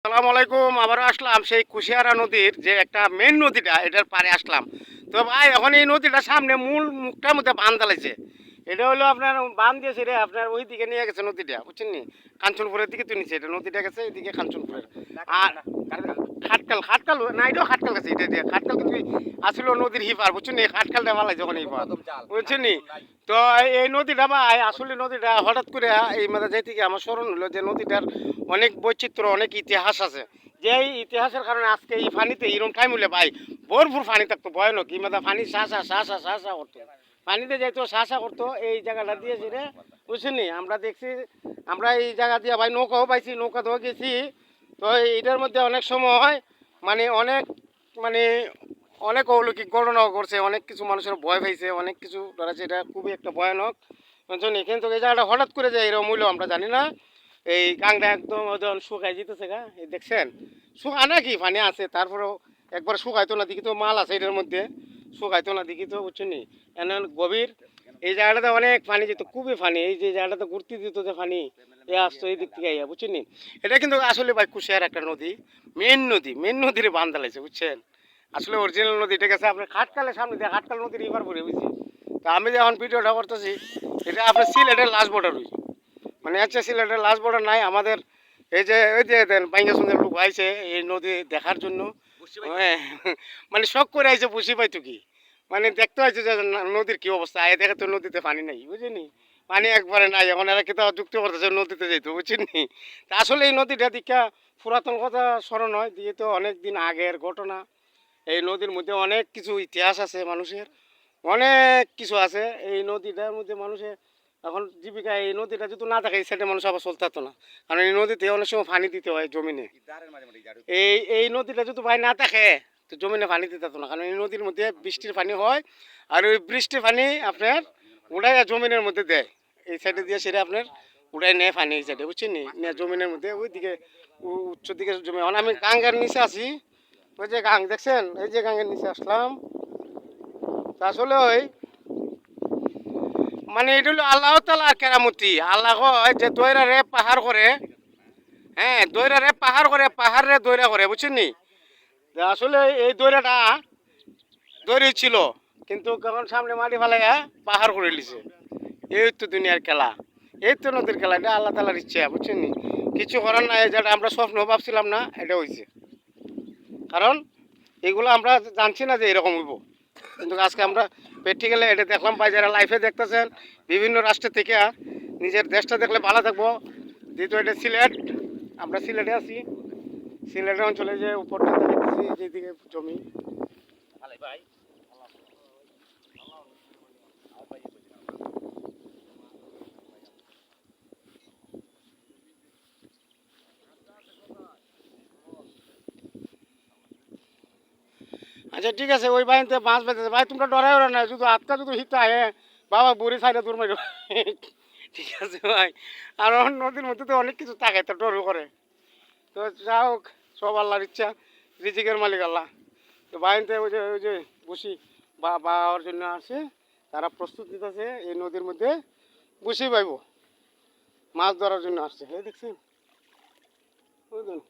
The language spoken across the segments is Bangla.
আসসালামু আলাইকুম। আবারও আসলাম সেই কুশিয়ারা নদীর যে একটা মেন নদীটা, এটার পারে আসলাম। তো ভাই এখন এই নদীটা সামনে মূল মুখটার মধ্যে বাঁধ দালাইছে। এটা হলো আপনার বাঁধ দিয়েছে রে, আপনার ওই দিকে নিয়ে গেছে নদীটা, বুঝছেন নি? কাঞ্চনপুরের দিকে তো নিচে এটা নদীটা গেছে, এইদিকে কাঞ্চনপুরের। আর খাটকাল খাটকাল না, এটাও খাটকাল গেছে, এটা দিয়ে খাটকাল কিন্তু আসলে নদীর হিপার, বুঝছেন নি? খাটকাল দেওয়া লাগে যখন হিপার, বুঝছেন নি? তো এই নদীটা ভাই আসলে নদীটা হঠাৎ করে এই মানে যেই থেকে আমার স্মরণ হলো যে নদীটার অনেক বৈচিত্র্য, অনেক ইতিহাস আছে। যে এই ইতিহাসের কারণে আজকে এই পানিতে এরকম টাইম হলে ভাই ভরপুর পানি থাকতো, ভয়ানক কি মানে পানি শাসা করতো, পানিতে যাইতো শাসা করতো। এই জায়গাটা দিয়েছি রে, বুঝছেন, আমরা দেখছি, আমরা এই জায়গা দিয়ে ভাই নৌকাও পাইছি, নৌকাতেও গেছি। তো এইটার মধ্যে অনেক সময় মানে অনেক মানে অনেক অলৌকিক ঘটনাও করছে, অনেক কিছু মানুষের ভয় পাইছে, অনেক কিছু ধরেছে। এটা খুবই একটা ভয়ানক, বুঝছেন। কিন্তু এই জায়গাটা হঠাৎ করে যায় এরকম মূল্য আমরা জানি না। এই গাংটা একদম যখন শুকাই যেতেছে গা, এই দেখছেন শুকা নাকি পানি আছে, তারপরেও একবার শুকাইতো না দেখি তো মাল আছে এটার মধ্যে, শুকাইতো না দেখি তো, বুঝছেন নি? এমন গভীর এই জায়গাটাতে অনেক পানি যেত, খুবই পানি। এই যে জায়গাটাতে ঘুরতে দিত যে পানি এ আসতো এই দিক থেকে আইয়া, বুঝছেন নি? এটা কিন্তু আসলে ভাই কুশিয়ার একটা নদী, মেন নদীর বান্ধ লাগছে, বুঝছেন। আসলে অরিজিনাল নদী, ঠিক আছে। আপনার খাটকালের সামনে দিয়ে খাটকাল নদীর রিভার ভরে বুঝছি। তা আমি যখন ভিডিওটা করতেছি, এটা আপনার সিলেটের লাস্ট বর্ডার হয়েছে, মানে হচ্ছে সিলেটের লাস্ট বর্ডার নাই আমাদের। এই যে ওই যে বাইঙ্গা সঙ্গে লোক আইছে এই নদী দেখার জন্য, হ্যাঁ, মানে শখ করে আইছে, বুঝি পাইতো কি, মানে দেখতে পাইছে যে নদীর কি অবস্থা। আয় দেখে তো নদীতে পানি নাই, বুঝিনি? পানি একবারে নাই। এখন এরা কিন্তু যুক্ত করতেছে নদীতে যেত, বুঝিনি? তা আসলে এই নদীটা দীক্ষা পুরাতন কথা স্মরণ হয় দিয়ে, তো অনেক দিন আগের ঘটনা। এই নদীর মধ্যে অনেক কিছু ইতিহাস আছে মানুষের, অনেক কিছু আছে এই নদীটার মধ্যে। মানুষের এখন জীবিকা, এই নদীটা যদি না থাকে এই সাইডে মানুষ আবার চলতে পারতো না, কারণ এই নদীতে অনেক সময় পানি দিতে হয় জমিনে। এই নদীটা যদি ভাই না থাকে তো জমিনে পানি দিতে পারতো না, কারণ এই নদীর মধ্যে বৃষ্টির পানি হয়। আর ওই বৃষ্টির পানি আপনার উড়াই জমিনের মধ্যে দেয়, এই সাইডে দিয়ে সেটা আপনার উড়াই নেয় পানি এই সাইডে, বুঝছেন নি? নিয়ে জমিনের মধ্যে ওই দিকে উচ্চ দিকে জমি। এখন আমি গাঙ্গের নিচে আছি, ওই যে গাং দেখছেন, এই যে গাঙ্গের নিচে আসলাম। তা আসলে ওই মানে এটা হলো আল্লাহ তালার কেরামতি। আল্লাহ কয় যে দৈরা রে পাহাড় করে, হ্যাঁ দৈরা রে পাহাড় করে, পাহাড় রে দৈরা করে, বুঝছেন নি? যে আসলে এই দৈরাটা দৈরি ছিল, কিন্তু কখন সামনে মাটি ফেলাইয়া পাহাড় করে লিছে। এই তো দুনিয়ার খেলা, এই তো নদীর খেলা। এটা আল্লাহ তালার ইচ্ছা, বুঝছেন নি? কিছু করার নাই, যেটা আমরা স্বপ্ন ভাবছিলাম না এটা হয়েছে। কারণ এগুলো আমরা জানছি না যে এরকম হইব, কিন্তু আজকে আমরা প্র্যাকটিক্যালি এটা দেখলাম। ভাই যারা লাইফে দেখতেছেন বিভিন্ন রাষ্ট্র থেকে, নিজের দেশটা দেখলে ভালো থাকবো। যেহেতু এটা সিলেট, আমরা সিলেটে আছি, সিলেটের অঞ্চলে যে উপরটা দেখতেছি যেদিকে জমি। আচ্ছা ঠিক আছে, ওই বাহিনীতে মাছ বেঁধেছে ভাই, তোমরা ডরাই ওরা না, শুধু আটকা যদি হিতা হে বাবা বুড়ি সাইডে দূর মারো। ঠিক আছে ভাই, আর নদীর মধ্যে তো অনেক কিছু থাকে, তো ডরও করে। তো যা হোক, সব আল্লাহর ইচ্ছা, রিজিকের মালিক আল্লাহ। তো বাহিনীতে ওই যে বসি বাবার জন্য আসে, তারা প্রস্তুত নিতেছে এই নদীর মধ্যে বসি পাইব, মাছ ধরার জন্য আসছে। এই দেখছেন, বুঝলেন?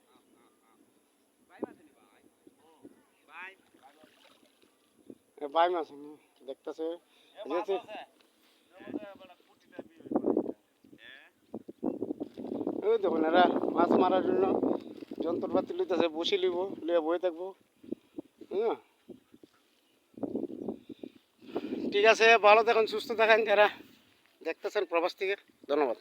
বাই মাছ দেখতেছে, ওই দেখুন এরা মাছ মারার জন্য যন্ত্রপাতি লইতেছে, বসি লইব, লিয়ে বয়ে থাকবো। হ্যাঁ ঠিক আছে, ভালো থাকুন, সুস্থ থাকেন যারা দেখতেছেন প্রবাস থেকে। ধন্যবাদ।